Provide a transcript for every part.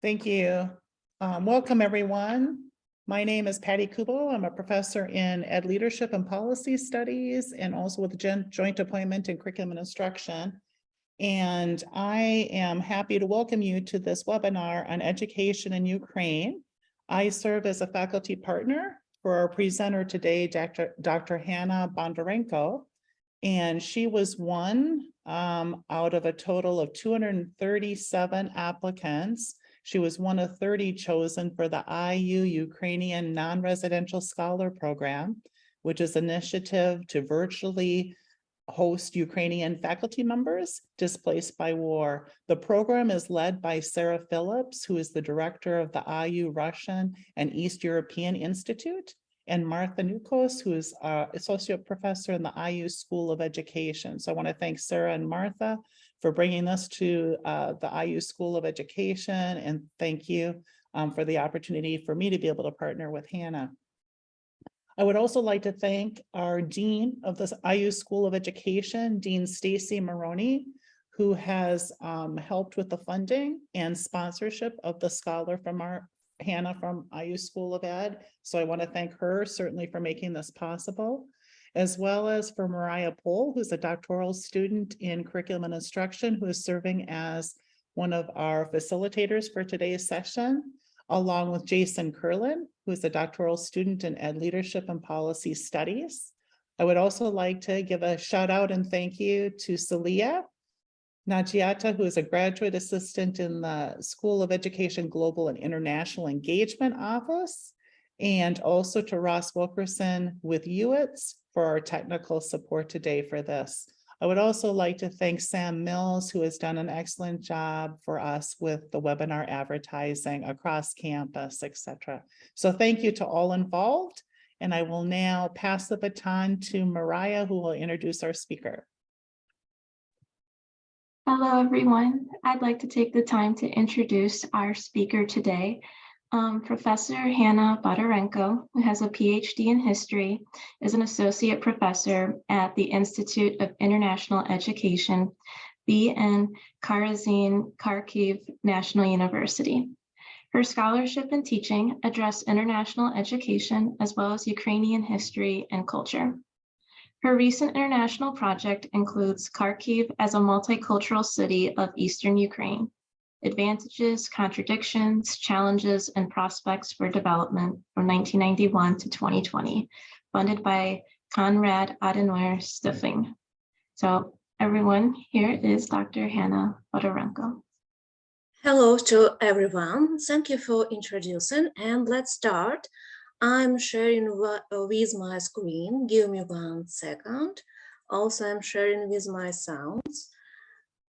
Thank you. Welcome, everyone. My name is Patty Kubow. I'm a professor in Ed Leadership and Policy Studies and also with Joint Appointment in Curriculum and Instruction. And I am happy to welcome you to this webinar on education in Ukraine. I serve as a faculty partner for our presenter today, Dr. Hanna Bondarenko. And she was one out of a total of 237 applicants. She was one of 30 chosen for the IU Ukrainian Non-Residential Scholar Program, which is an initiative to virtually host Ukrainian faculty members displaced by war. The program is led by Sarah Phillips, who is the director of the IU Russian and East European Institute, and Martha Nukos, who is an associate professor in the IU School of Education. So I want to thank Sarah and Martha for bringing us to the IU School of Education, and thank you for the opportunity for me to be able to partner with Hanna. I would also like to thank our Dean of the IU School of Education, Dean Stacy Maroney, who has helped with the funding and sponsorship of the scholar from Hanna from IU School of Ed. So I want to thank her certainly for making this possible, as well as for Mariah Pohl, who's a doctoral student in curriculum and instruction, who is serving as one of our facilitators for today's session, along with Jason Curlin, who is a doctoral student in Ed Leadership and Policy Studies. I would also like to give a shout out and thank you to Celia Nagiata, who is a graduate assistant in the School of Education Global and International Engagement Office, and also to Ross Wilkerson with UITS for our technical support today for this. I would also like to thank Sam Mills, who has done an excellent job for us with the webinar advertising across campus, etc. So thank you to all involved. And I will now pass the baton to Mariah, who will introduce our speaker. Hello, everyone. I'd like to take the time to introduce our speaker today. Professor Hanna Bondarenko, who has a Ph.D. in history, is an associate professor at the Institute of International Education, B.N. Karazin Kharkiv National University. Her scholarship and teaching address international education as well as Ukrainian history and culture. Her recent international project includes Kharkiv as a multicultural city of Eastern Ukraine. Advantages, Contradictions, Challenges, and Prospects for Development from 1991 to 2020, funded by Konrad Adenauer Stiftung. So everyone, here is Dr. Hanna Bondarenko. Hello to everyone. Thank you for introducing, and let's start. I'm sharing with my screen. Give me 1 second. Also, I'm sharing with my sounds.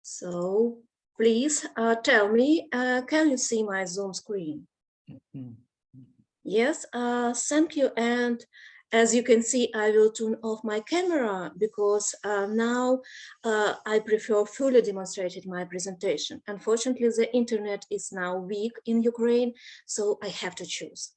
So please tell me, can you see my Zoom screen? Yes, thank you. And as you can see, I will turn off my camera because now I prefer fully demonstrated my presentation. Unfortunately, the internet is now weak in Ukraine, so I have to choose.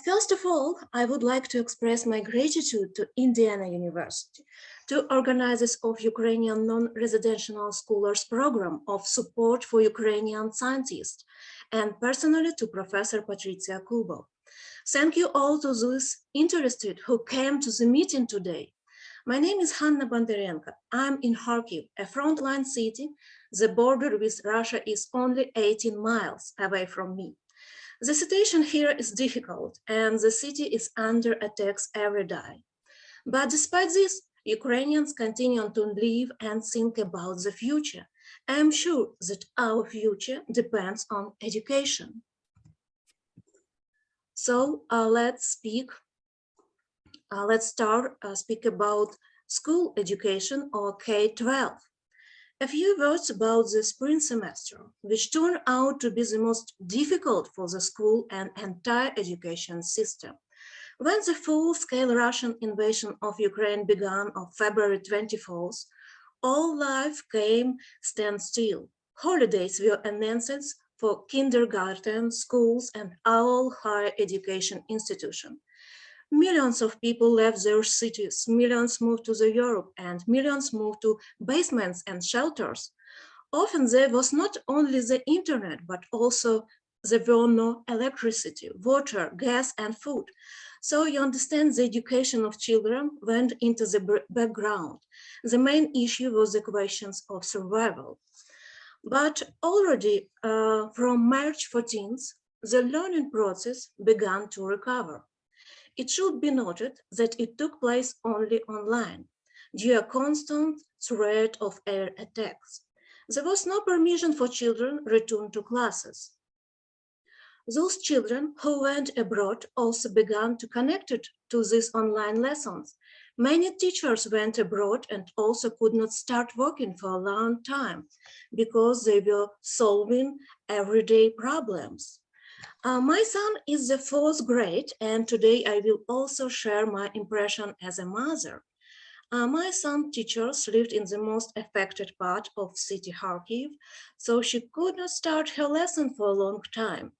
First of all, I would like to express my gratitude to Indiana University, to organizers of Ukrainian non-residential scholars program of support for Ukrainian scientists, and personally to Professor Patricia Kubow. Thank you all to those interested who came to the meeting today. My name is Hanna Bondarenko. I'm in Kharkiv, a frontline city. The border with Russia is only 18 miles away from me. The situation here is difficult and the city is under attacks every day. But despite this, Ukrainians continue to live and think about the future. I am sure that our future depends on education. So let's speak about school education or K-12. A few words about the spring semester, which turned out to be the most difficult for the school and entire education system. When the full-scale Russian invasion of Ukraine began on February 24th, all life came standstill. Holidays were announced for kindergarten, schools, and all higher education institutions. Millions of people left their cities, millions moved to Europe, and millions moved to basements and shelters. Often there was not only the internet, but also there were no electricity, water, gas, and food. So you understand the education of children went into the background. The main issue was the questions of survival. But already from March 14th, the learning process began to recover. It should be noted that it took place only online, due to a constant threat of air attacks. There was no permission for children to return to classes. Those children who went abroad also began to connect it to these online lessons. Many teachers went abroad and also could not start working for a long time because they were solving everyday problems. My son is the 4th grade, and today I will also share my impression as a mother. My son's teachers lived in the most affected part of city Kharkiv, so she could not start her lesson for a long time.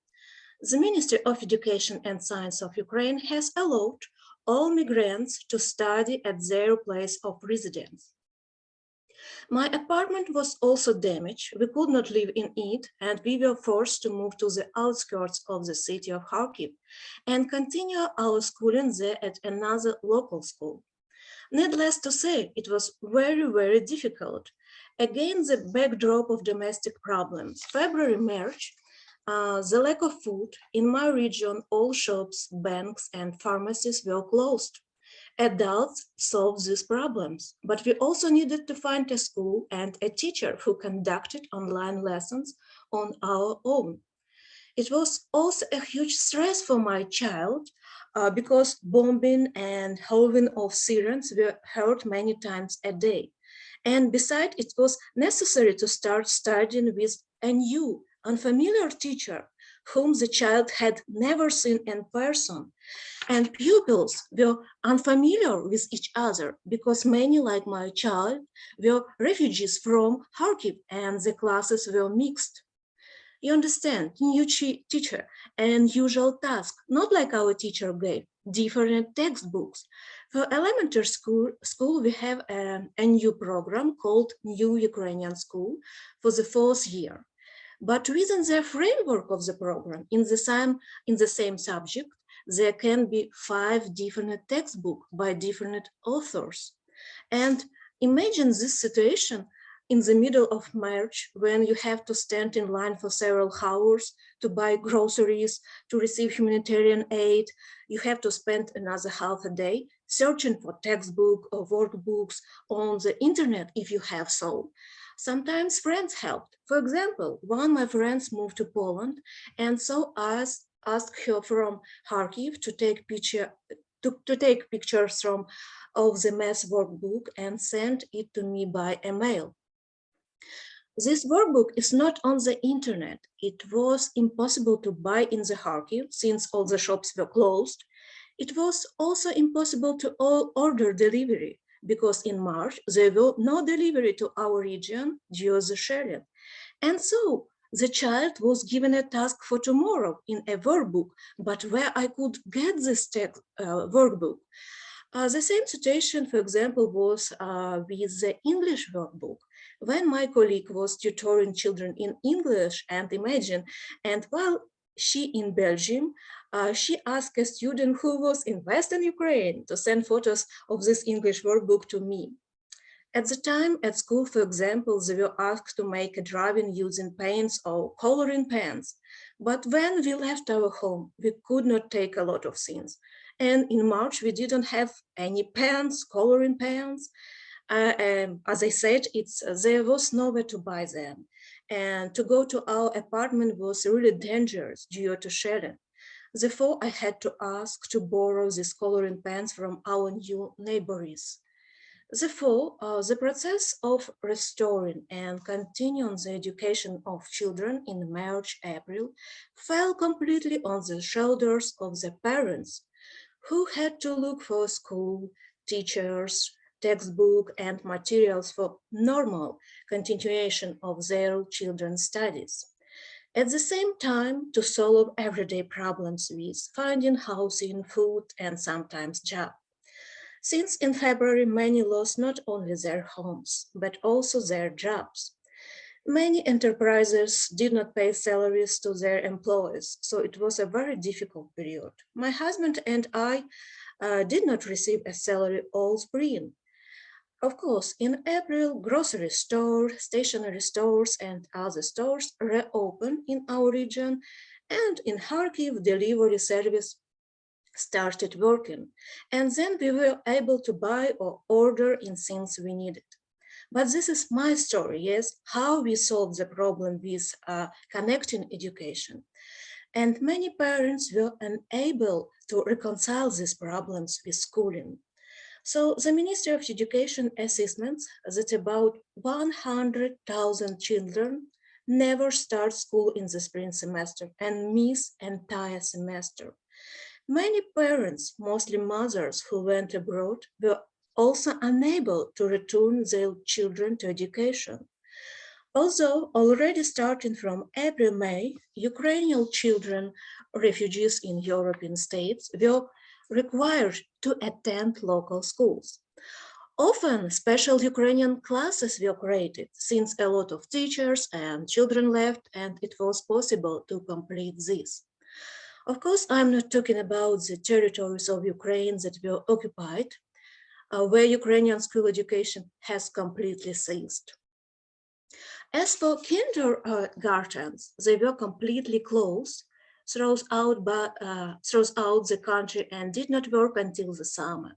The Ministry of Education and Science of Ukraine has allowed all migrants to study at their place of residence. My apartment was also damaged. We could not live in it, and we were forced to move to the outskirts of the city of Kharkiv and continue our schooling there at another local school. Needless to say, it was very, very difficult. Again, the backdrop of domestic problems. February, March, the lack of food. In my region, all shops, banks, and pharmacies were closed. Adults solved these problems, but we also needed to find a school and a teacher who conducted online lessons on our own. It was also a huge stress for my child because bombing and howling of sirens were heard many times a day. And besides, it was necessary to start studying with a new, unfamiliar teacher whom the child had never seen in person. And pupils were unfamiliar with each other because many, like my child, were refugees from Kharkiv and the classes were mixed. You understand, new teacher and usual task, not like our teacher gave, different textbooks. For elementary school we have a new program called New Ukrainian School for the 4th year. But within the framework of the program, in the same subject, there can be 5 different textbooks by different authors. And imagine this situation in the middle of March, when you have to stand in line for several hours to buy groceries, to receive humanitarian aid, you have to spend another half a day searching for textbook or workbooks on the internet if you have so. Sometimes friends helped. For example, one of my friends moved to Poland, and so I asked her from Kharkiv to take pictures of the math workbook and send it to me by email. This workbook is not on the internet. It was impossible to buy in the Kharkiv since all the shops were closed. It was also impossible to order delivery because in March there were no delivery to our region due to the sharing. And so the child was given a task for tomorrow in a workbook, but where I could get this workbook. The same situation, for example, was with the English workbook. When my colleague was tutoring children in English, and imagine, and while she in Belgium, she asked a student who was in Western Ukraine to send photos of this English workbook to me. At the time at school, for example, they were asked to make a drawing using paints or coloring pens. But when we left our home, we could not take a lot of things. And in March, we didn't have any pens, coloring pens. As I said, there was nowhere to buy them. And to go to our apartment was really dangerous due to sharing. Therefore, I had to ask to borrow these coloring pens from our new neighbors. Therefore, the process of restoring and continuing the education of children in March, April fell completely on the shoulders of the parents, who had to look for school, teachers, textbook, and materials for normal continuation of their children's studies. At the same time, to solve everyday problems with finding housing, food, and sometimes job. Since in February, many lost not only their homes, but also their jobs. Many enterprises did not pay salaries to their employees, so it was a very difficult period. My husband and I did not receive a salary all spring. Of course, in April, grocery stores, stationery stores, and other stores reopened in our region, and in Kharkiv, delivery service started working, and then we were able to buy or order in things we needed. But this is my story, yes, how we solved the problem with connecting education. And many parents were unable to reconcile these problems with schooling. So the Ministry of Education assessments that about 100,000 children never start school in the spring semester and miss entire semester. Many parents, mostly mothers who went abroad, were also unable to return their children to education. Although already starting from April, May, Ukrainian children, refugees in European states, were required to attend local schools. Often special Ukrainian classes were created since a lot of teachers and children left, and it was possible to complete this. Of course, I'm not talking about the territories of Ukraine that were occupied, where Ukrainian school education has completely ceased. As for kindergartens, they were completely closed throughout the country and did not work until the summer.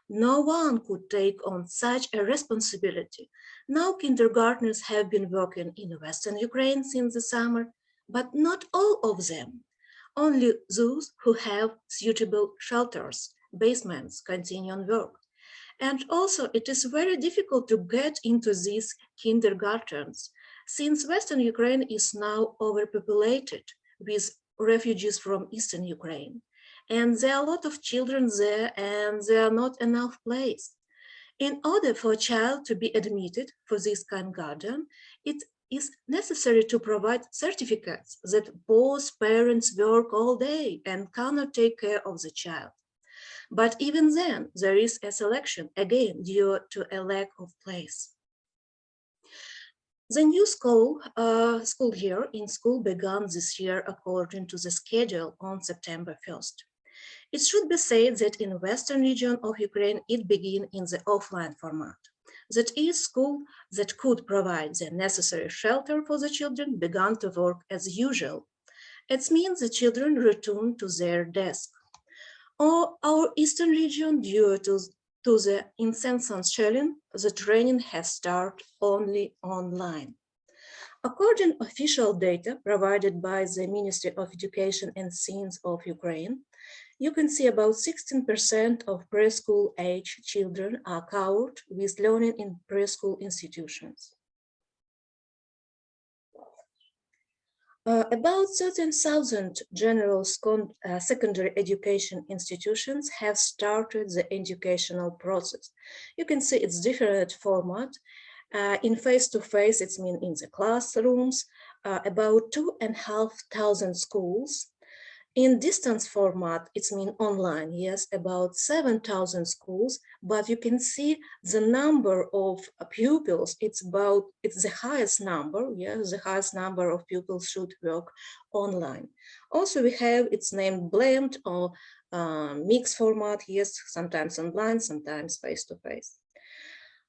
No one could take on such a responsibility. Now kindergartners have been working in Western Ukraine since the summer, but not all of them. Only those who have suitable shelters, basements, continue on work. And also it is very difficult to get into these kindergartens since Western Ukraine is now overpopulated with refugees from Eastern Ukraine. And there are a lot of children there and there are not enough place. In order for a child to be admitted for this kindergarten, it is necessary to provide certificates that both parents work all day and cannot take care of the child. But even then, there is a selection, again, due to a lack of place. The new school year in school began this year according to the schedule on September 1st. It should be said that in the western region of Ukraine, it began in the offline format. That is, school that could provide the necessary shelter for the children began to work as usual. It means the children returned to their desk. Or our eastern region, due to the incessant shelling, the training has started only online. According to official data provided by the Ministry of Education and Science of Ukraine, you can see about 16% of preschool age children are covered with learning in preschool institutions. About 13,000 general secondary education institutions have started the educational process. You can see it's different format. In face-to-face, it means in the classrooms, about 2,500 schools. In distance format, it means online, yes, about 7,000 schools, but you can see the number of pupils, it's the highest number, yes, the highest number of pupils should work online. Also, we have, it's named blend or mixed format, yes, sometimes online, sometimes face-to-face.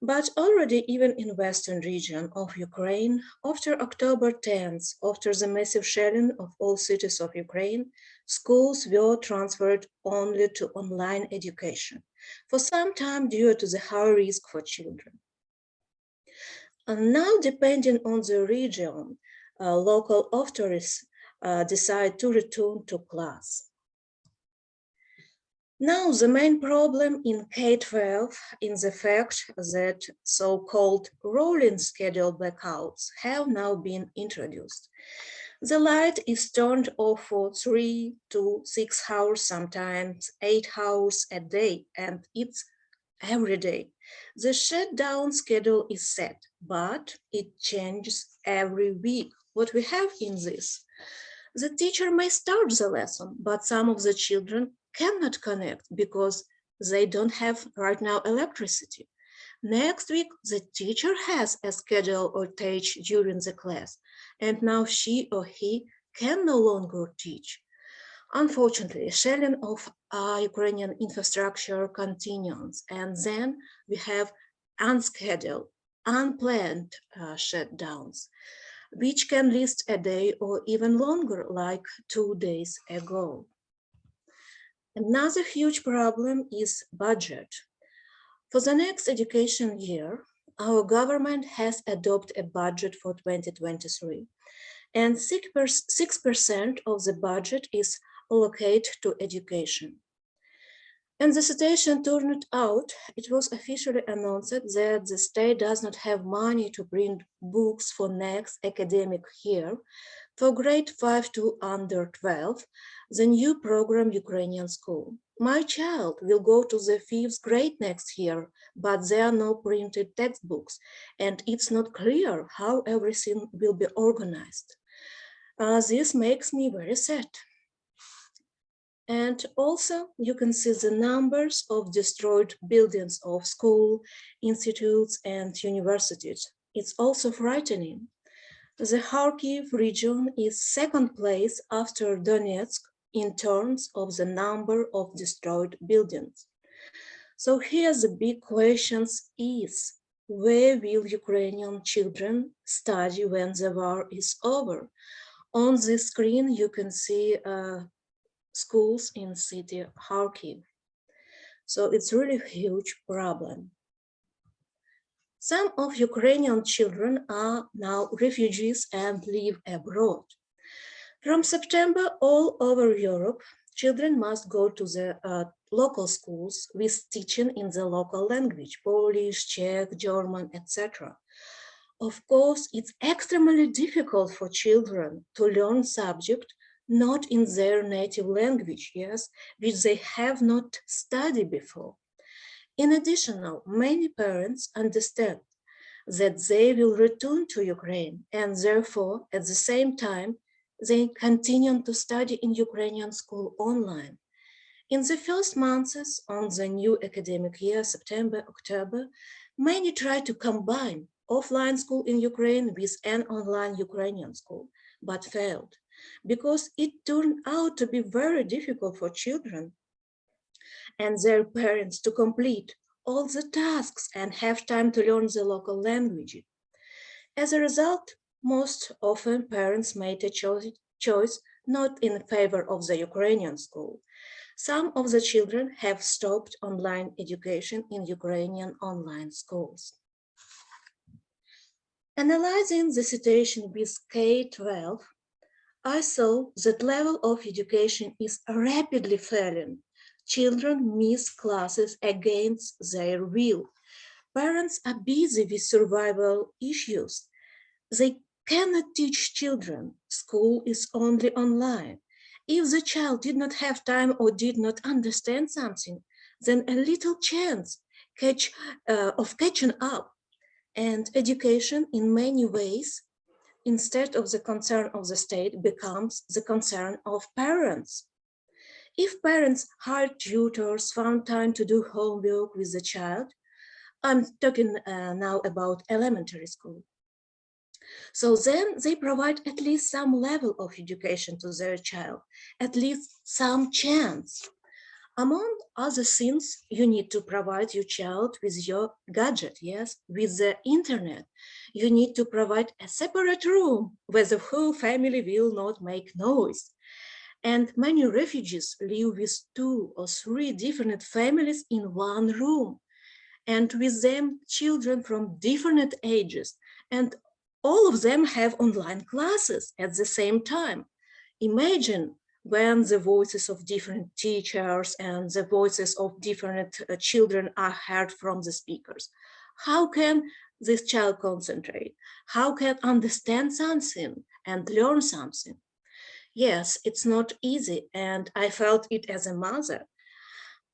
But already even in western region of Ukraine, after October 10th, after the massive shelling of all cities of Ukraine, schools were transferred only to online education, for some time due to the high risk for children. And now, depending on the region, local authorities decide to return to class. Now, the main problem in K-12 is the fact that so-called rolling schedule blackouts have now been introduced. The light is turned off for 3 to 6 hours, sometimes 8 hours a day, and it's every day. The shutdown schedule is set, but it changes every week. What we have in this? The teacher may start the lesson, but some of the children cannot connect because they don't have right now electricity. Next week, the teacher has a schedule or teach during the class, and now she or he can no longer teach. Unfortunately, shelling of Ukrainian infrastructure continues, and then we have unscheduled, unplanned shutdowns, which can last a day or even longer, like 2 days ago. Another huge problem is budget. For the next education year, our government has adopted a budget for 2023, and 6% of the budget is allocated to education. And the situation turned out, it was officially announced that the state does not have money to print books for next academic year for grade 5 to under 12, the new program Ukrainian school. My child will go to the 5th grade next year, but there are no printed textbooks, and it's not clear how everything will be organized. This makes me very sad. And also, you can see the numbers of destroyed buildings of school, institutes, and universities. It's also frightening. The Kharkiv region is second place after Donetsk in terms of the number of destroyed buildings. So here the big question is, where will Ukrainian children study when the war is over? On the screen, you can see schools in city Kharkiv. So it's really a huge problem. Some of Ukrainian children are now refugees and live abroad. From September, all over Europe, children must go to the local schools with teaching in the local language, Polish, Czech, German, etc. Of course, it's extremely difficult for children to learn subject not in their native language, yes, which they have not studied before. In addition, many parents understand that they will return to Ukraine, and therefore, at the same time, they continue to study in Ukrainian school online. In the first months of the new academic year, September, October, many try to combine offline school in Ukraine with an online Ukrainian school, but failed, because it turned out to be very difficult for children and their parents to complete all the tasks and have time to learn the local language. As a result, most often parents made a choice not in favor of the Ukrainian school. Some of the children have stopped online education in Ukrainian online schools. Analyzing the situation with K-12, I saw that level of education is rapidly falling. Children miss classes against their will. Parents are busy with survival issues. They cannot teach children. School is only online. If the child did not have time or did not understand something, then a little chance of catching up. And education in many ways, instead of the concern of the state, becomes the concern of parents. If parents hired tutors, found time to do homework with the child, I'm talking now about elementary school. So then they provide at least some level of education to their child, at least some chance. Among other things, you need to provide your child with your gadget, yes, with the internet. You need to provide a separate room where the whole family will not make noise. And many refugees live with 2 or 3 different families in one room, and with them children from different ages, and all of them have online classes at the same time. Imagine when the voices of different teachers and the voices of different children are heard from the speakers. How can this child concentrate? How can understand something and learn something? Yes, it's not easy, and I felt it as a mother.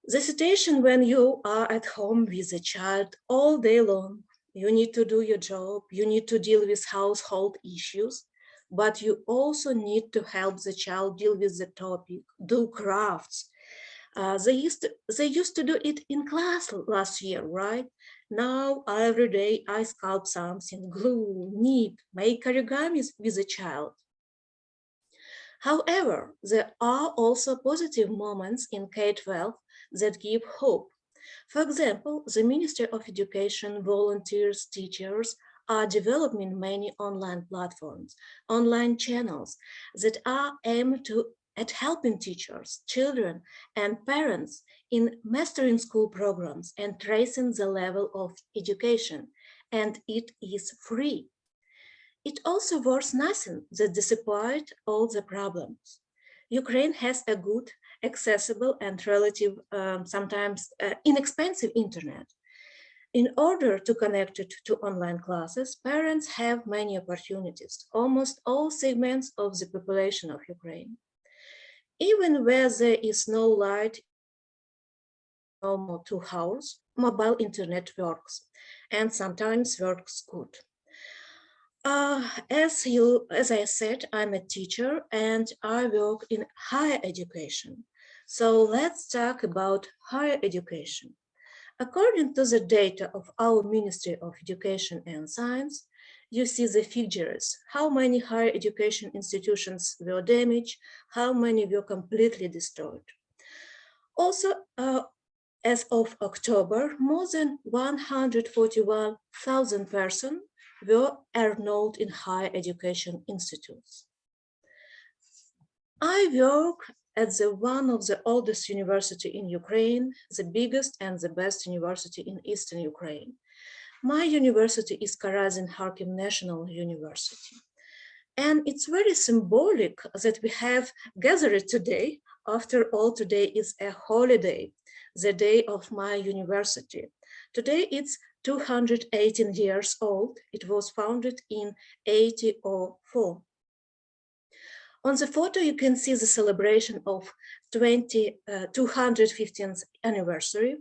The situation when you are at home with a child all day long, you need to do your job, you need to deal with household issues, but you also need to help the child deal with the topic, do crafts. They used to do it in class last year, right? Now, every day I sculpt something, glue, knit, make origamis with a child. However, there are also positive moments in K-12 that give hope. For example, the Ministry of Education, volunteers, teachers are developing many online platforms, online channels that are aimed at helping teachers, children, and parents in mastering school programs and tracing the level of education, and it is free. It also worth nothing that despite all the problems, Ukraine has a good, accessible, and relative, sometimes inexpensive internet. In order to connect it to online classes, parents have many opportunities, almost all segments of the population of Ukraine. Even where there is no light, no more 2 hours, mobile internet works, and sometimes works good. As I said, I'm a teacher and I work in higher education. So let's talk about higher education. According to the data of our Ministry of Education and Science, you see the figures, how many higher education institutions were damaged, how many were completely destroyed. Also, as of October, more than 141,000 persons were enrolled in higher education institutes. I work at one of the oldest university in Ukraine, the biggest and the best university in Eastern Ukraine. My university is Karazin Kharkiv National University. And it's very symbolic that we have gathered today. After all, today is a holiday, the day of my university. Today it's 218 years old. It was founded in 1804. On the photo, you can see the celebration of 215th anniversary,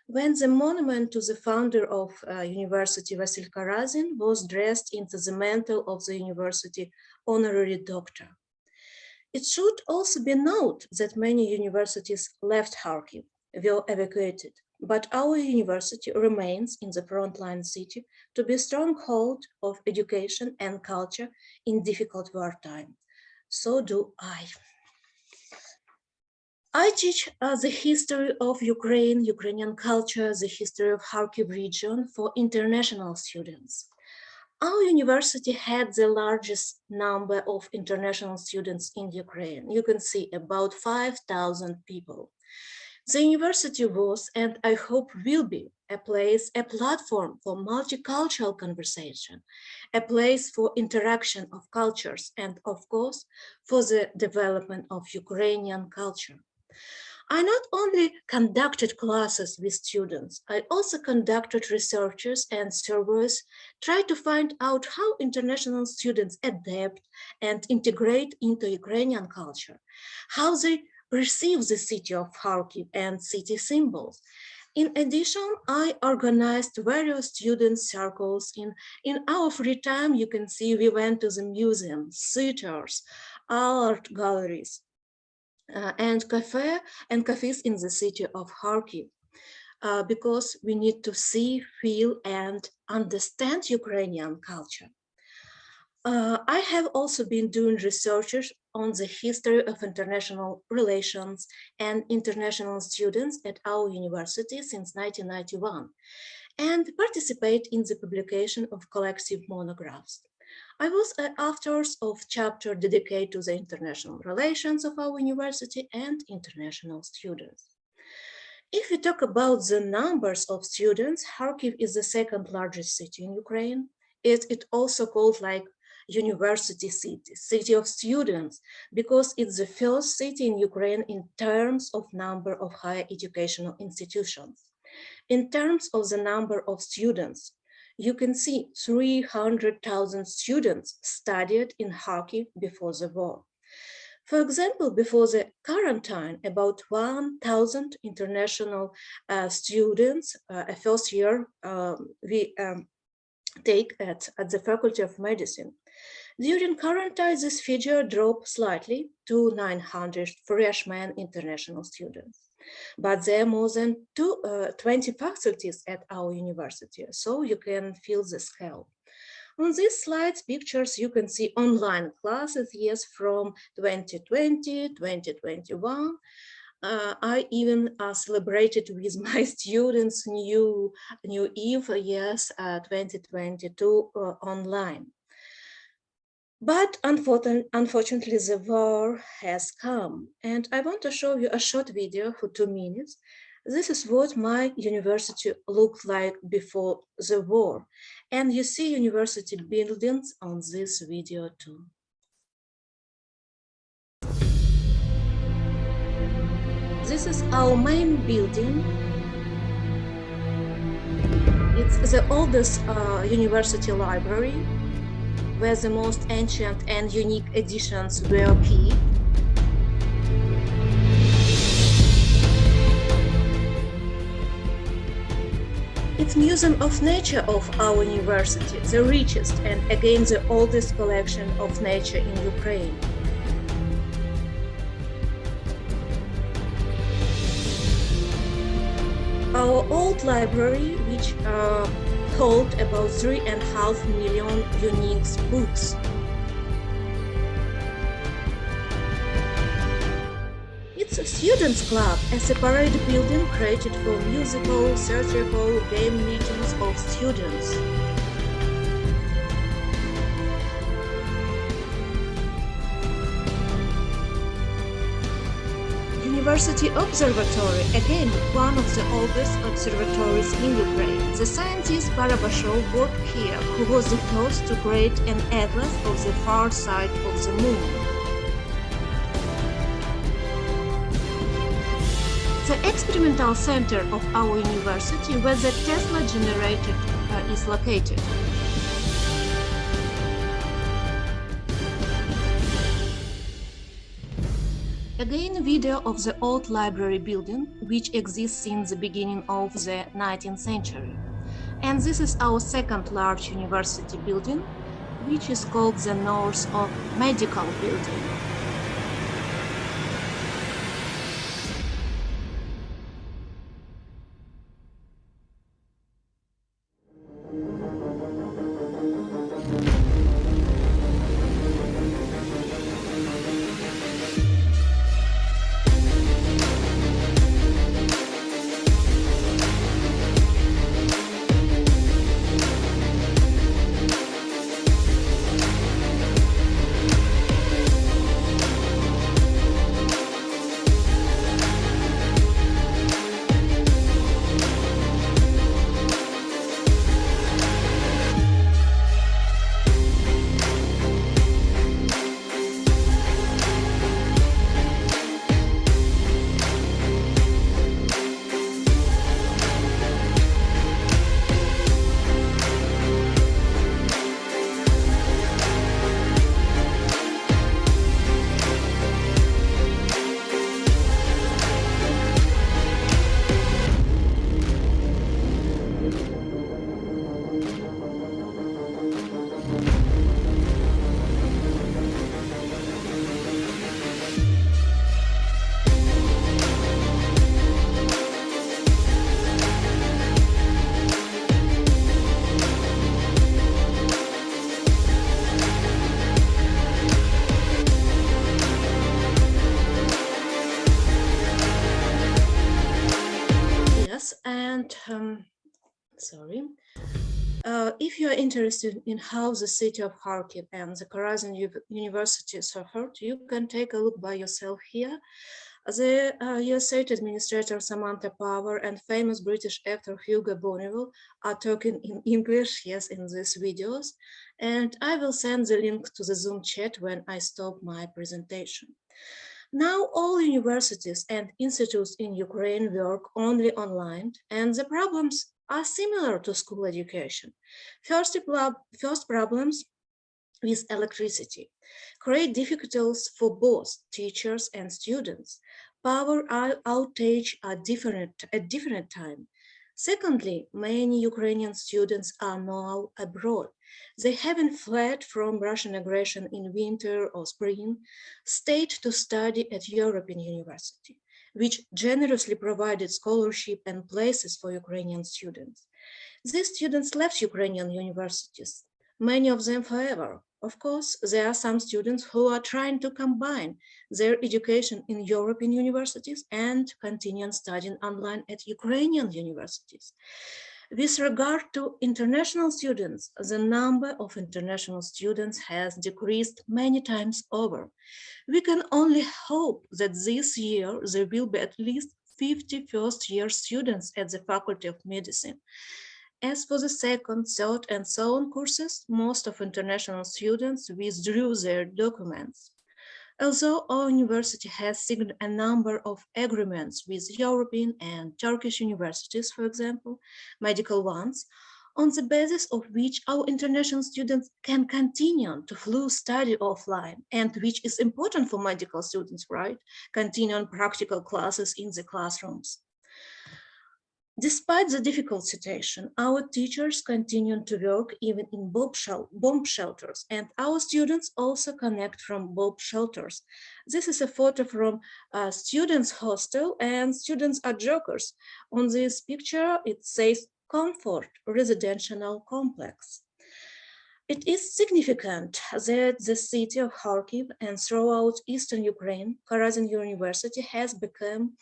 when the monument to the founder of University, Vasil Karazin, was dressed into the mantle of the university honorary doctor. It should also be noted that many universities left Kharkiv, were evacuated, but our university remains in the frontline city to be a stronghold of education and culture in difficult wartime. So do I. I teach the history of Ukraine, Ukrainian culture, the history of Kharkiv region for international students. Our university had the largest number of international students in Ukraine. You can see about 5,000 people. The university was, and I hope will be, a platform for multicultural conversation, a place for interaction of cultures, and of course, for the development of Ukrainian culture. I not only conducted classes with students, I also conducted researches and surveys, tried to find out how international students adapt and integrate into Ukrainian culture, how they perceive the city of Kharkiv and city symbols. In addition, I organized various student circles. In our free time, you can see we went to the museums, theaters, art galleries, and cafes in the city of Kharkiv, because we need to see, feel, and understand Ukrainian culture. I have also been doing researches on the history of international relations and international students at our university since 1991, and participate in the publication of collective monographs. I was an author of chapter dedicated to the international relations of our university and international students. If we talk about the numbers of students, Kharkiv is the second largest city in Ukraine. It also called like university city, city of students, because it's the first city in Ukraine in terms of number of higher educational institutions. In terms of the number of students, you can see 300,000 students studied in Kharkiv before the war. For example, before the quarantine, about 1,000 international students, a first year we take at the Faculty of Medicine. During quarantine, this figure dropped slightly to 900 freshman international students. But there are more than 20 faculties at our university, so you can feel the scale. On these slides, pictures, you can see online classes, yes, from 2020, 2021. I even celebrated with my students New Eve, yes, 2022 online. But unfortunately, the war has come, and I want to show you a short video for 2 minutes. This is what my university looked like before the war, and you see university buildings on this video too. This is our main building. It's the oldest university library, where the most ancient and unique editions were kept. It's Museum of Nature of our university, the richest and again the oldest collection of nature in Ukraine. Our old library, which hold about 3.5 million unique books. It's a students' club, a separate building created for musical, theatrical, game meetings of students. University Observatory, again one of the oldest observatories in Ukraine. The scientist Barabashov worked here, who was the first to create an atlas of the far side of the moon. The experimental center of our university, where the Tesla generator is located. Again, video of the old library building, which exists since the beginning of the 19th century. And this is our second large university building, which is called the North of Medical Building. If you are interested in how the city of Kharkiv and the Karazin University suffered, you can take a look by yourself here. The US State Administrator Samantha Power and famous British actor Hugo Bonneville are talking in English, yes, in these videos, and I will send the link to the Zoom chat when I stop my presentation. Now all universities and institutes in Ukraine work only online, and the problems are similar to school education. First problems with electricity create difficulties for both teachers and students. Power outage at different time. Secondly, many Ukrainian students are now abroad. They haven't fled from Russian aggression in winter or spring, stayed to study at European university. which generously provided scholarship and places for Ukrainian students. These students left Ukrainian universities, many of them forever. Of course, there are some students who are trying to combine their education in European universities and continue studying online at Ukrainian universities. With regard to international students, the number of international students has decreased many times over. We can only hope that this year there will be at least 50 first-year students at the Faculty of Medicine. As for the second, third, and so on courses, most of international students withdrew their documents. Although our university has signed a number of agreements with European and Turkish universities, for example, medical ones, on the basis of which our international students can continue to full study offline, and which is important for medical students, right? Continuing practical classes in the classrooms. Despite the difficult situation, our teachers continue to work even in bomb shelters, and our students also connect from bomb shelters. This is a photo from a students' hostel, and students are jokers. On this picture, it says Comfort Residential Complex. It is significant that the city of Kharkiv and throughout eastern Ukraine, Karazin University has become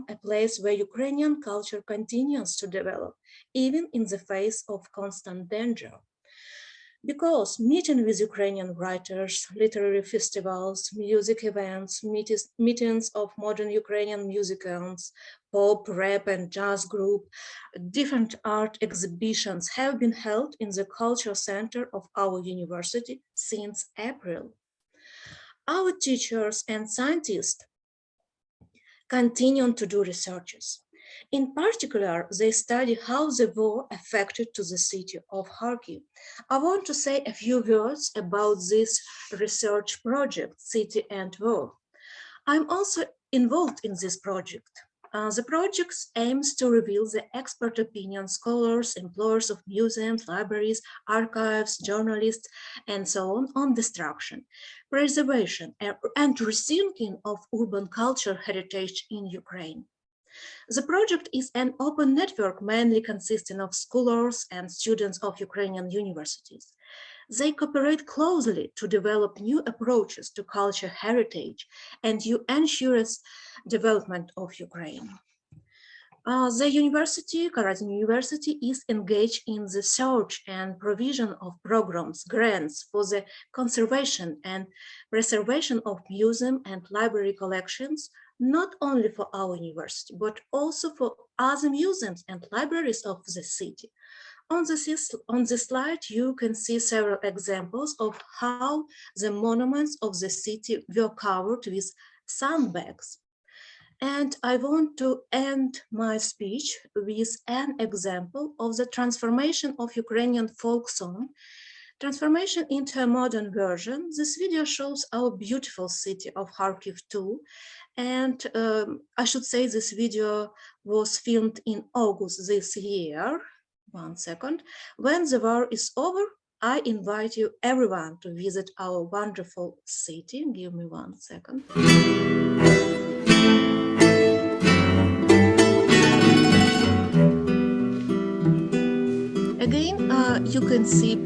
a place where Ukrainian culture continues to develop, even in the face of constant danger. Because meeting with Ukrainian writers, literary festivals, music events, meetings of modern Ukrainian musicians, pop, rap, and jazz group, different art exhibitions have been held in the cultural center of our university since April. Our teachers and scientists continue to do researches. In particular, they study how the war affected to the city of Kharkiv. I want to say a few words about this research project, City and War. I'm also involved in this project. The project aims to reveal the expert opinions, scholars, employers of museums, libraries, archives, journalists, and so on destruction, preservation, and rethinking of urban culture heritage in Ukraine. The project is an open network mainly consisting of scholars and students of Ukrainian universities. They cooperate closely to develop new approaches to culture heritage and to ensure development of Ukraine. The university, Karazin University, is engaged in the search and provision of programs, grants for the conservation and preservation of museum and library collections, not only for our university, but also for other museums and libraries of the city. On this slide, you can see several examples of how the monuments of the city were covered with sandbags. And I want to end my speech with an example of the transformation of Ukrainian folk song, transformation into a modern version. This video shows our beautiful city of Kharkiv too. And I should say this video was filmed in August this year. 1 second. When the war is over, I invite you everyone to visit our wonderful city. Give me 1 second. Again, you can see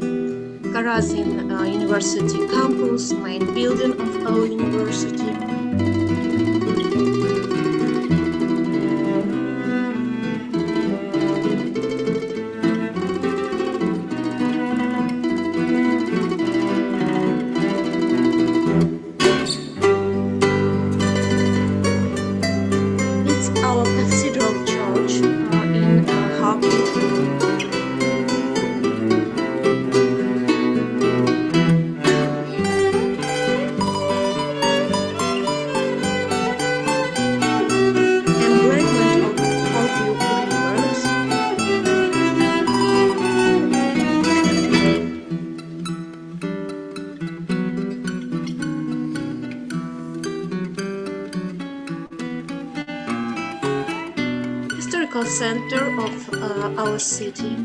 Karazin University campus, main building of our university. It's our cathedral church in Kharkiv. Center of our city.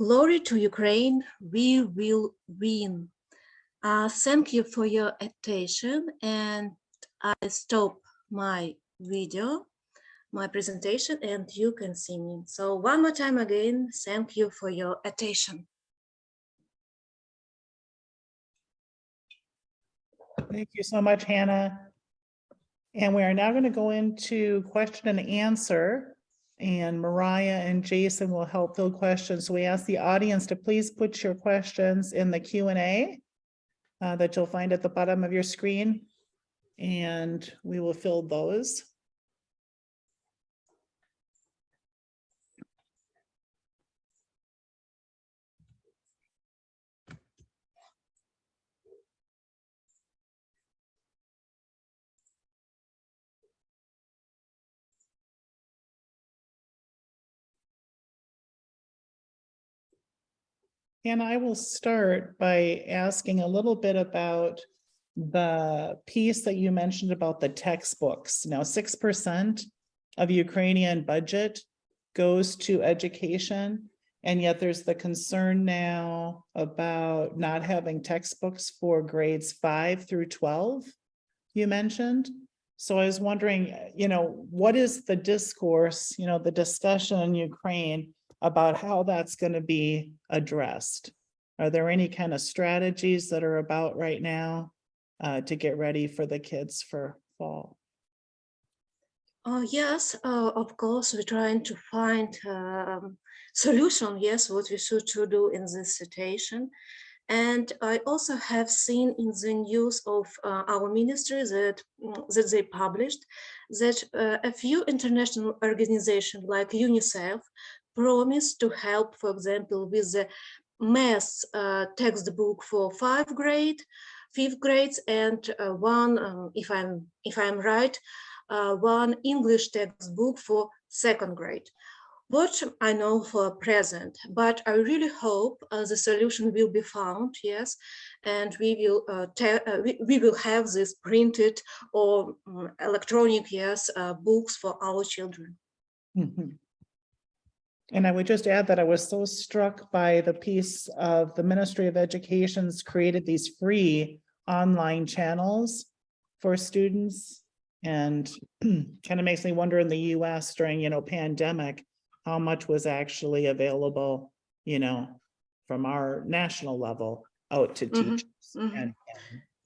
Glory to Ukraine, we will win. Thank you for your attention, and I stop my video, my presentation, and you can see me. So one more time again, thank you for your attention. Thank you so much, Hannah. And we are now going to go into question and answer, and Mariah and Jason will help fill questions. So we ask the audience to please put your questions in the Q&A that you'll find at the bottom of your screen, and we will fill those. And I will start by asking a little bit about the piece that you mentioned about the textbooks. Now, 6% of Ukrainian budget goes to education, and yet there's the concern now about not having textbooks for grades 5 through 12, you mentioned. So I was wondering, what is the discourse, the discussion in Ukraine about how that's going to be addressed? Are there any kind of strategies that are about right now to get ready for the kids for fall? Yes, of course, we're trying to find solution, yes, what we should to do in this situation. And I also have seen in the news of our ministry that they published that a few international organizations like UNICEF promised to help, for example, with the math textbook for 5th grades, and one, if I'm right, one English textbook for 2nd grade. What I know for present, but I really hope the solution will be found, yes, and we will have this printed or electronic, yes, books for our children. Mm-hmm. And I would just add that I was so struck by the piece of the Ministry of Education's created these free online channels for students, and kind of makes me wonder in the US during, pandemic, how much was actually available, from our national level out to teachers and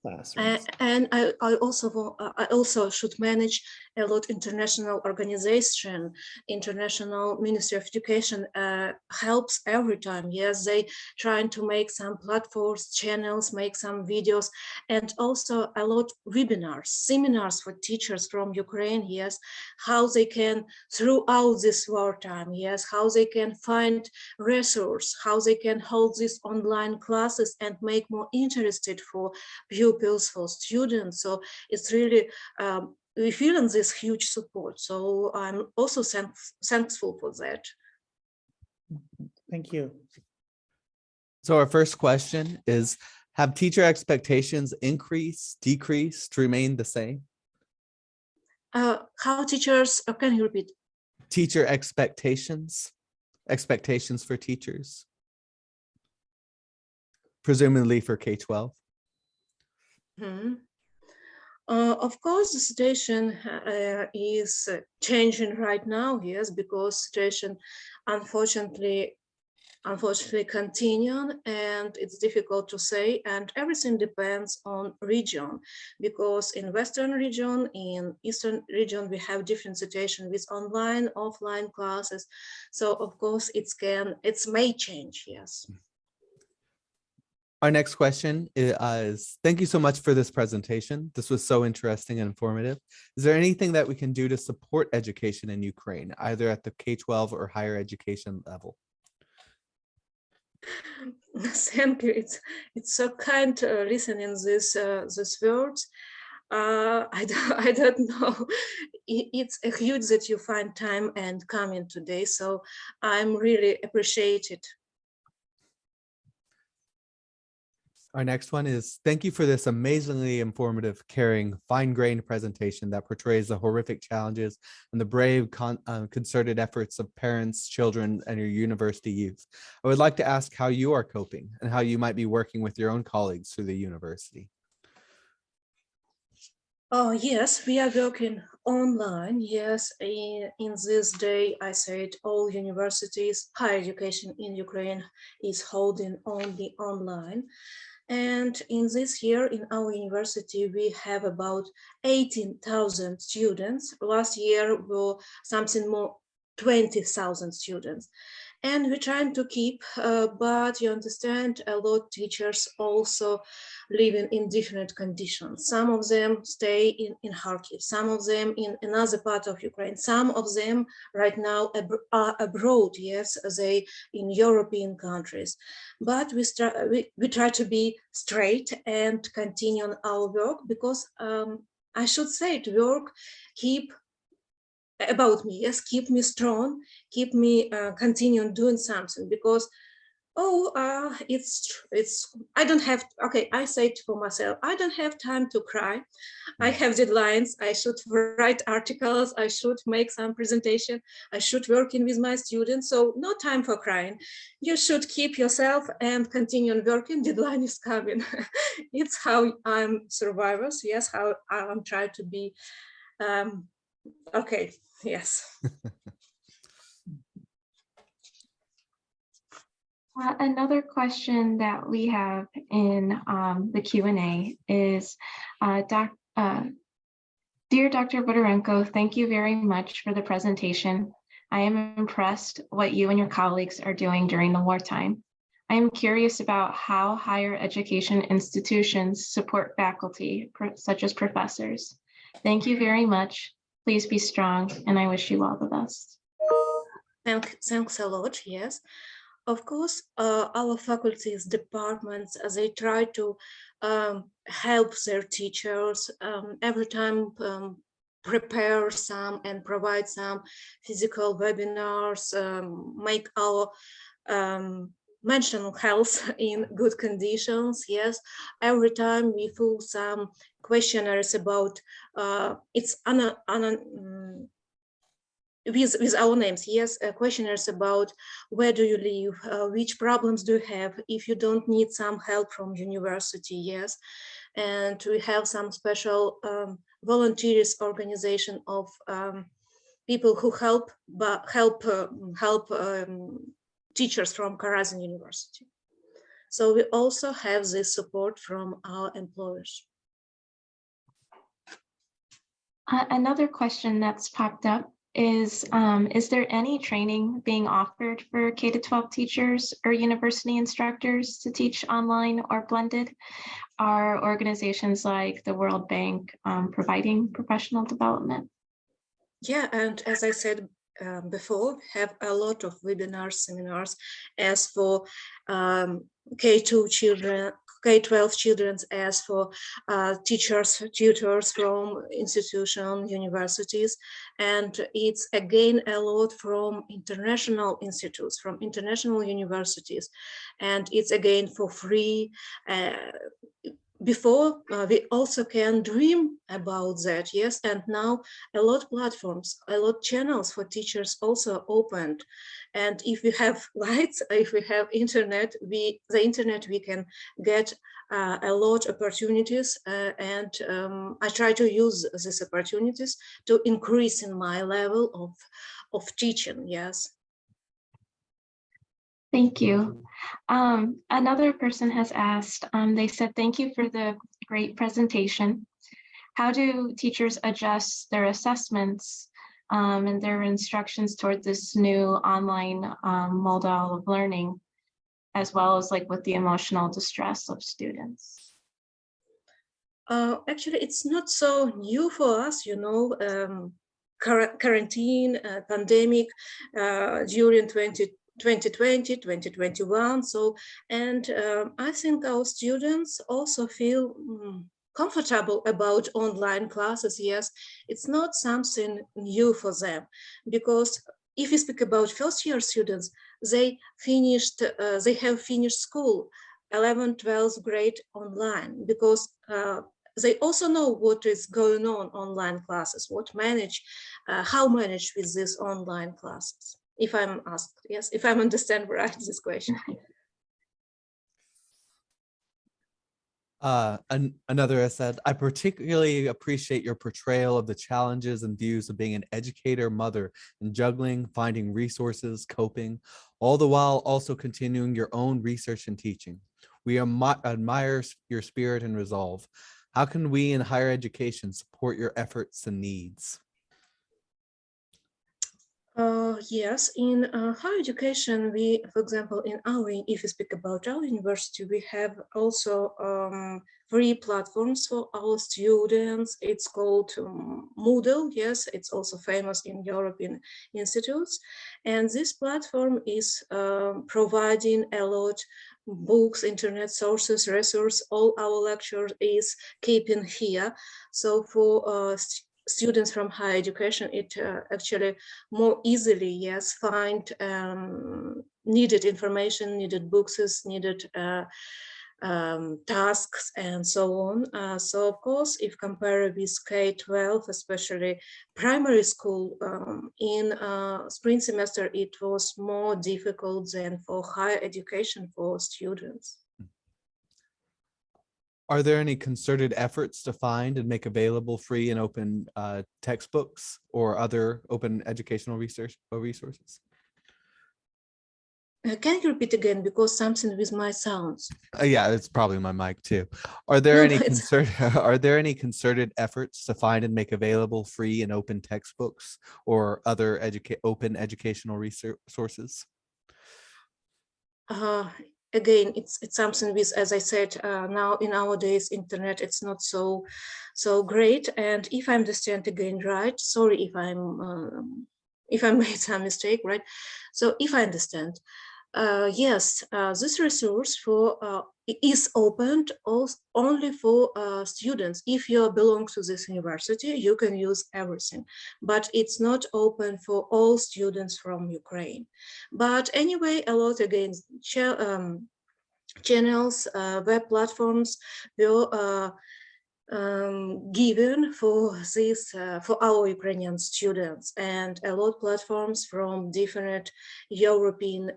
classrooms. And I also should manage a lot international organization, International Ministry of Education helps every time. Yes, they trying to make some platforms, channels, make some videos, and also a lot webinars, seminars for teachers from Ukraine. Yes, how they can throughout this wartime. Yes, how they can find resource, how they can hold these online classes and make more interested for pupils, for students. So it's really we feel in this huge support. So I'm also thankful for that. Thank you. So our first question is, have teacher expectations increased, decreased, remained the same? How teachers, can you repeat? Teacher expectations for teachers, presumably for K-12. Of course, the situation is changing right now, yes, because situation unfortunately continue, and it's difficult to say, and everything depends on region, because in Western region, in Eastern region, we have different situation with online, offline classes. So of course it may change, yes. Our next question is, thank you so much for this presentation. This was so interesting and informative. Is there anything that we can do to support education in Ukraine, either at the K-12 or higher education level? Thank you. It's so kind listening these words. I don't know. It's a huge that you find time and coming today. So I'm really appreciated. Our next one is, thank you for this amazingly informative, caring, fine-grained presentation that portrays the horrific challenges and the brave, concerted efforts of parents, children, and your university youth. I would like to ask how you are coping and how you might be working with your own colleagues through the university. Oh, yes, we are working online. Yes, in this day, I said all universities, higher education in Ukraine is holding only online. And in this year, in our university, we have about 18,000 students. Last year were something more, 20,000 students. And we're trying to keep, but you understand, a lot of teachers also living in different conditions. Some of them stay in Kharkiv, some of them in another part of Ukraine, some of them right now are abroad, yes, they in European countries. But we try to be straight and continue on our work because I should say it, work keep about me, yes, keep me strong, keep me continue doing something because it's I don't have, okay, I say it for myself, I don't have time to cry. I have deadlines, I should write articles, I should make some presentation, I should working with my students, so no time for crying. You should keep yourself and continue on working, deadline is coming. It's how I'm survivors, yes, how I'm trying to be okay, yes. Another question that we have in the Q&A is, Dear Dr. Bondarenko, thank you very much for the presentation. I am impressed what you and your colleagues are doing during the wartime. I am curious about how higher education institutions support faculty, such as professors. Thank you very much. Please be strong, and I wish you all the best. Thanks a lot, yes. Of course, our faculties, departments, they try to help their teachers every time, prepare some and provide some physical webinars, make our mental health in good conditions. Yes, every time we fill some questionnaires about with our names, yes, questionnaires about where do you live, which problems do you have, if you don't need some help from university, yes. And we have some special volunteers organization of people who help teachers from Karazin University. So we also have this support from our employers. Another question that's popped up is there any training being offered for K-12 teachers or university instructors to teach online or blended? Are organizations like the World Bank providing professional development? Yeah, and as I said before, have a lot of webinars, seminars as for K2 children, K-12 children, as for teachers, tutors from institutions, universities, and it's again a lot from international institutes, from international universities, and it's again for free. Before we also can dream about that, yes, and now a lot platforms, a lot channels for teachers also opened, and if we have lights, if we have internet, the internet, we can get a lot of opportunities, and I try to use these opportunities to increase in my level of teaching, yes. Thank you. Another person has asked, they said, thank you for the great presentation. How do teachers adjust their assessments and their instructions toward this new online model of learning, as well as like with the emotional distress of students? Actually, it's not so new for us, you know, quarantine, pandemic during 2020, 2021. So, and I think our students also feel comfortable about online classes. Yes, it's not something new for them, because if we speak about first year students, they have finished school 11th, 12th grade online, because they also know what is going on online classes, how manage with these online classes. If I'm asked, yes, if I understand right this question. Another said, I particularly appreciate your portrayal of the challenges and views of being an educator, mother, and juggling, finding resources, coping, all the while also continuing your own research and teaching. We admire your spirit and resolve. How can we in higher education support your efforts and needs? Yes, in higher education, we, for example, if you speak about our university, we have also free platforms for our students. It's called Moodle. Yes, it's also famous in European institutes. And this platform is providing a lot books, internet sources, resources. All our lectures is keeping here. So for students from higher education, it actually more easily, yes, find needed information, needed books, needed tasks, and so on. So of course, if compared with K-12, especially primary school, in spring semester, it was more difficult than for higher education for students. Are there any concerted efforts to find and make available free and open textbooks or other open educational resources? Can you repeat again, because something with my sounds? Yeah, it's probably my mic too. Are there No, any it's are there any concerted efforts to find and make available free and open textbooks or other open educational resources? Again, it's something with, as I said, now in nowadays internet, it's not so great. And if I understand again right, sorry if I made some mistake, right? So if I understand, yes, this resource is opened only for students. If you belong to this university, you can use everything, but it's not open for all students from Ukraine. But anyway, a lot again, channels, web platforms will given for this for our Ukrainian students, and a lot of platforms from different European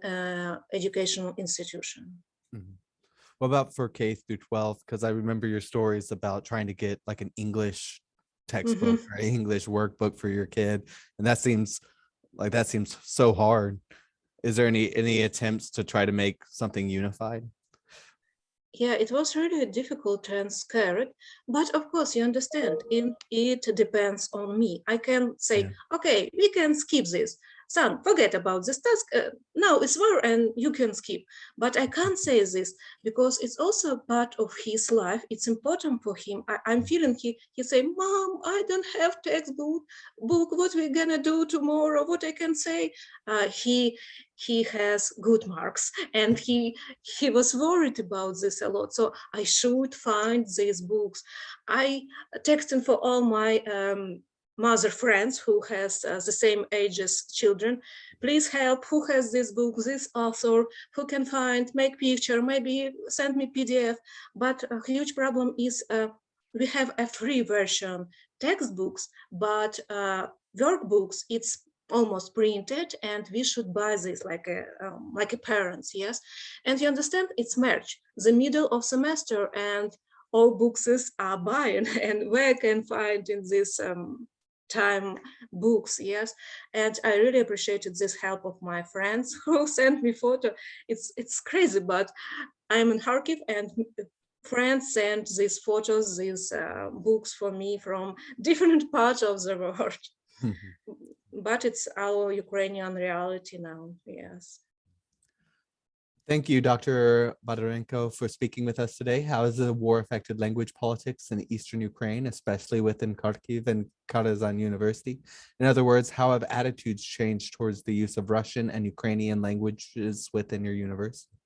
educational institutions. Mm-hmm. What about for K through 12? Because I remember your stories about trying to get like an English textbook or English workbook for your kid, and that seems so hard. Is there any attempts to try to make something unified? Yeah, it was really difficult and scary, but of course you understand, it depends on me. I can say, Yeah. okay, we can skip this. Son, forget about this task. Now it's war and you can skip. But I can't say this because it's also part of his life. It's important for him. I'm feeling he say, Mom, I don't have textbook. What we gonna do tomorrow? What I can say? He has good marks, and he was worried about this a lot. So I should find these books. I texted for all my mother friends who has the same age as children. Please help, who has this book, this author, who can find, make picture, maybe send me PDF. But a huge problem is we have a free version textbooks, but workbooks, it's almost printed, and we should buy this like a parents, yes. And you understand, it's March, the middle of semester, and all books are buying, and where I can find in this time books, yes. And I really appreciated this help of my friends who sent me photo. It's crazy, but I'm in Kharkiv, and friends sent these photos, these books for me from different parts of the world. But it's our Ukrainian reality now, yes. Thank you, Dr. Bondarenko, for speaking with us today. How has the war affected language politics in Eastern Ukraine, especially within Kharkiv and Karazin University? In other words, how have attitudes changed towards the use of Russian and Ukrainian languages within your university?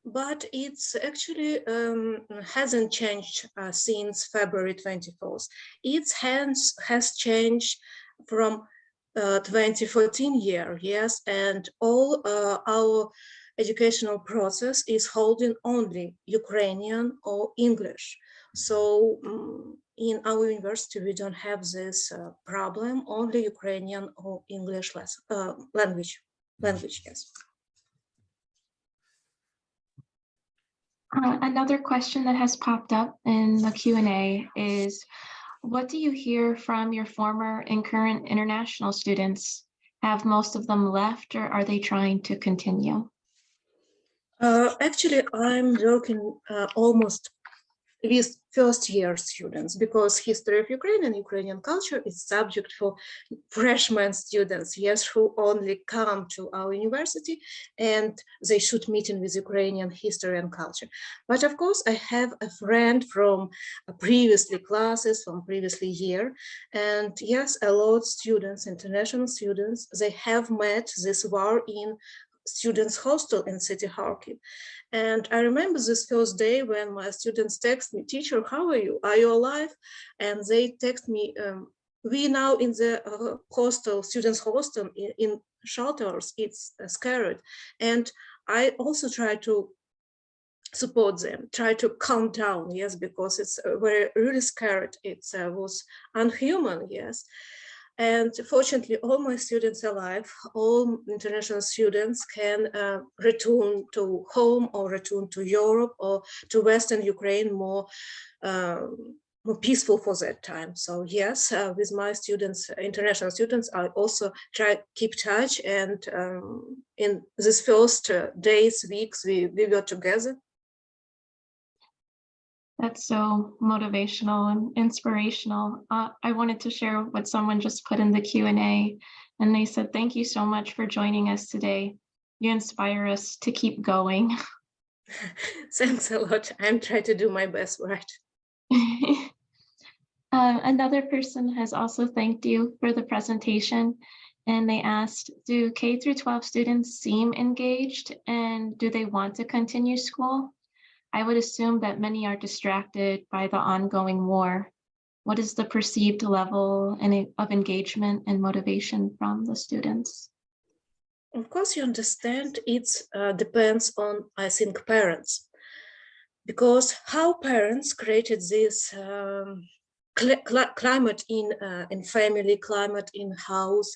But it's actually hasn't changed since February 24th. It has changed from 2014 year, yes, and all our educational process is holding only Ukrainian or English. So in our university, we don't have this problem, only Ukrainian or English language, yes. Another question that has popped up in the Q&A is, what do you hear from your former and current international students? Have most of them left, or are they trying to continue? Actually, I'm working almost with first-year students, because history of Ukraine and Ukrainian culture is subject for freshman students, yes, who only come to our university and they should meeting with Ukrainian history and culture. But of course, I have a friend from previously classes, from previously year, and yes, a lot of students, international students, they have met this war in students' hostel in city Kharkiv. And I remember this first day when my students text me, "Teacher, how are you? Are you alive?" And they text me, "We now in the hostel, students' hostel in shelters, it's scared." And I also try to support them, try to calm down, yes, because it's very really scared. It was unhuman, yes. And fortunately, all my students are alive. All international students can return to home or return to Europe or to Western Ukraine more peaceful for that time. So yes, with my students, international students, I also try to keep touch. And in these first days, weeks, we were together. That's so motivational and inspirational. I wanted to share what someone just put in the Q&A, and they said, "Thank you so much for joining us today. You inspire us to keep going." Thanks a lot. I'm trying to do my best, right? Another person has also thanked you for the presentation, and they asked, do K through 12 students seem engaged, and do they want to continue school? I would assume that many are distracted by the ongoing war. What is the perceived level of engagement and motivation from the students? Of course, you understand it depends on, I think, parents. Because how parents created this climate in family, climate in house,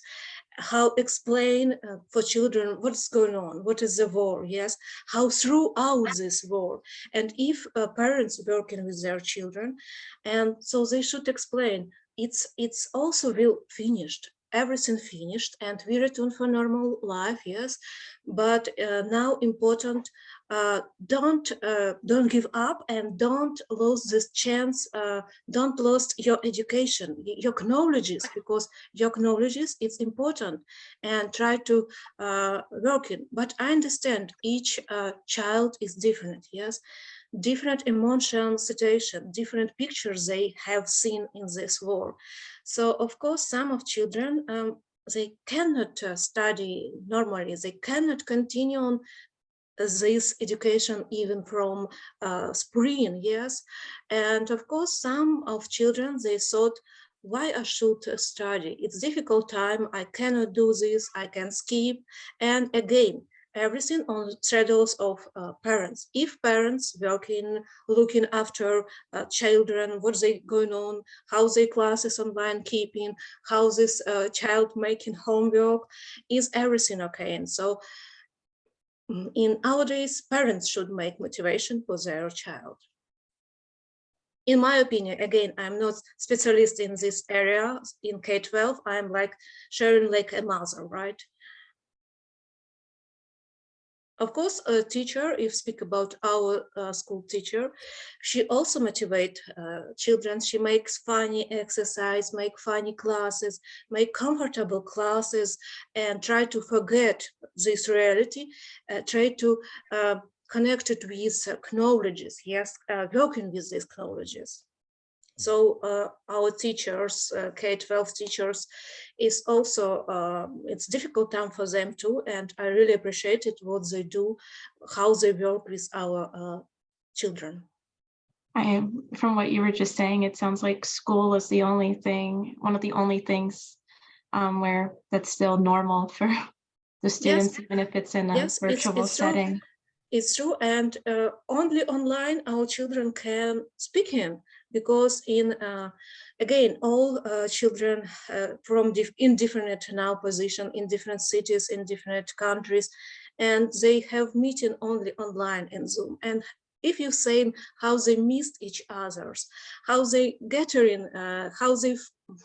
how explain for children what's going on, what is the war, yes, how throughout this war, and if parents working with their children, and so they should explain it's also real finished, everything finished, and we return for normal life, yes, but now important, don't give up and don't lose this chance, don't lose your education, your knowledges, because your knowledges it's important, and try to work it. But I understand each child is different, yes, different emotional situation, different pictures they have seen in this war. So of course, some of children, they cannot study normally, they cannot continue on this education even from spring, yes. And of course, some of children, they thought, why I should study? It's difficult time, I cannot do this, I can skip. And again, everything on shadows of parents. If parents working, looking after children, what's going on, how their classes online keeping, how this child making homework, is everything okay? And so in nowadays, parents should make motivation for their child. In my opinion, again, I'm not specialist in this area in K-12. I'm like sharing like a mother, right? Of course, a teacher, if speak about our school teacher, she also motivate children. She makes funny exercise, make funny classes, make comfortable classes, and try to forget this reality, try to connect it with knowledges, yes, working with these knowledges. So our teachers, K-12 teachers, is also, it's difficult time for them too, and I really appreciate it, what they do, how they work with our children. From what you were just saying, it sounds like school is the only thing, one of the only things where that's still normal for the students, even if it's in a Yes, virtual it's true. setting. It's true, and only online our children can speak in, because in again, all children from in different now position, in different cities, in different countries, and they have meeting only online and Zoom. And if you say how they missed each others, how they gathering, how they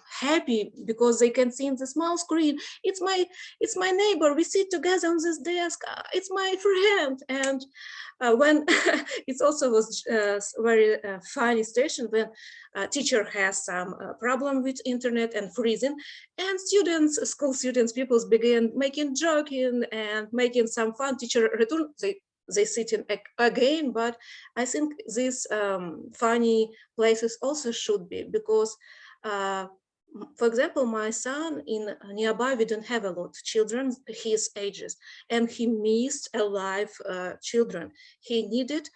happy because they can see in the small screen, it's my neighbor, we sit together on this desk, it's my friend. And when it also was very funny situation when a teacher has some problem with internet and freezing, and students, school students, pupils begin making joking and making some fun. Teacher return, they sit in again. But I think these funny places also should be, because for example, my son in nearby, we don't have a lot of children his ages, and he missed alive children. He needed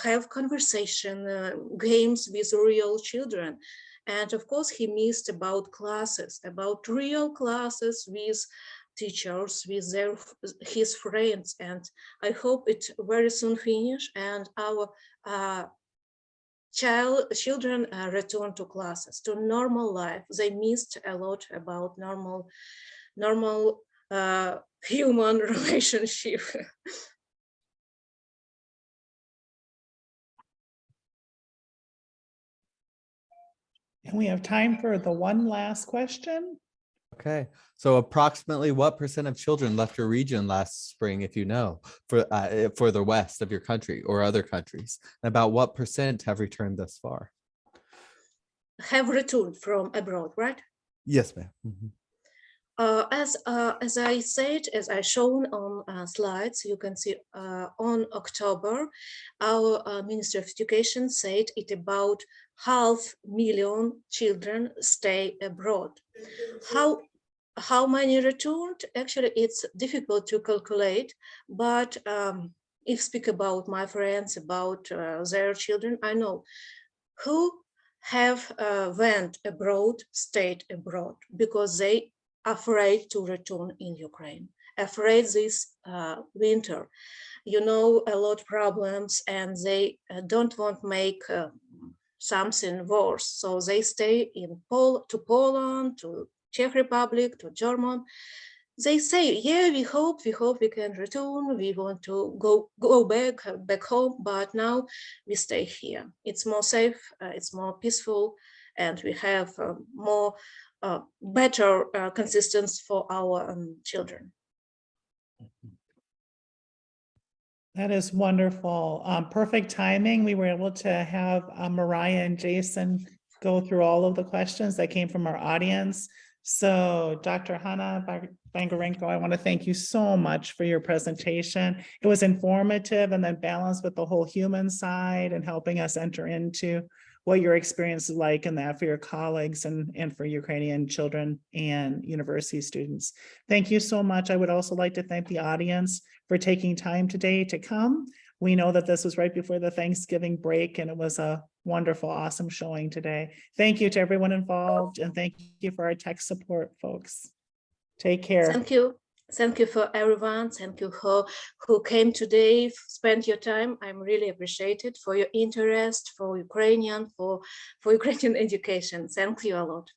have conversation, games with real children. And of course, he missed about classes, about real classes with teachers, with his friends. And I hope it very soon finish, and our children return to classes, to normal life. They missed a lot about normal human relationship. And we have time for the one last question. Okay, so approximately what % of children left your region last spring, if you know, for the west of your country or other countries? And about what % have returned thus far? Have returned from abroad, right? Yes, ma'am. As I said, as I shown on slides, you can see on October, our Minister of Education said it about 500,000 children stay abroad. How many returned? Actually, it's difficult to calculate, but if speak about my friends, about their children, I know who have went abroad, stayed abroad, because they afraid to return in Ukraine, afraid this winter, you know, a lot of problems, and they don't want to make something worse. So they stay in Poland, to Czech Republic, to German. They say, yeah, we hope we can return. We want to go back home, but now we stay here. It's more safe, it's more peaceful, and we have more better consistency for our children. That is wonderful. Perfect timing. We were able to have Mariah and Jason go through all of the questions that came from our audience. So Dr. Hanna Bondarenko, I want to thank you so much for your presentation. It was informative and then balanced with the whole human side and helping us enter into what your experience is like in that for your colleagues and for Ukrainian children and university students. Thank you so much. I would also like to thank the audience for taking time today to come. We know that this was right before the Thanksgiving break, and it was a wonderful, awesome showing today. Thank you to everyone involved, and thank you for our tech support folks. Take care. Thank you. Thank you for everyone. Thank you who came today, spent your time. I'm really appreciated for your interest, for Ukrainian, for Ukrainian education. Thank you a lot.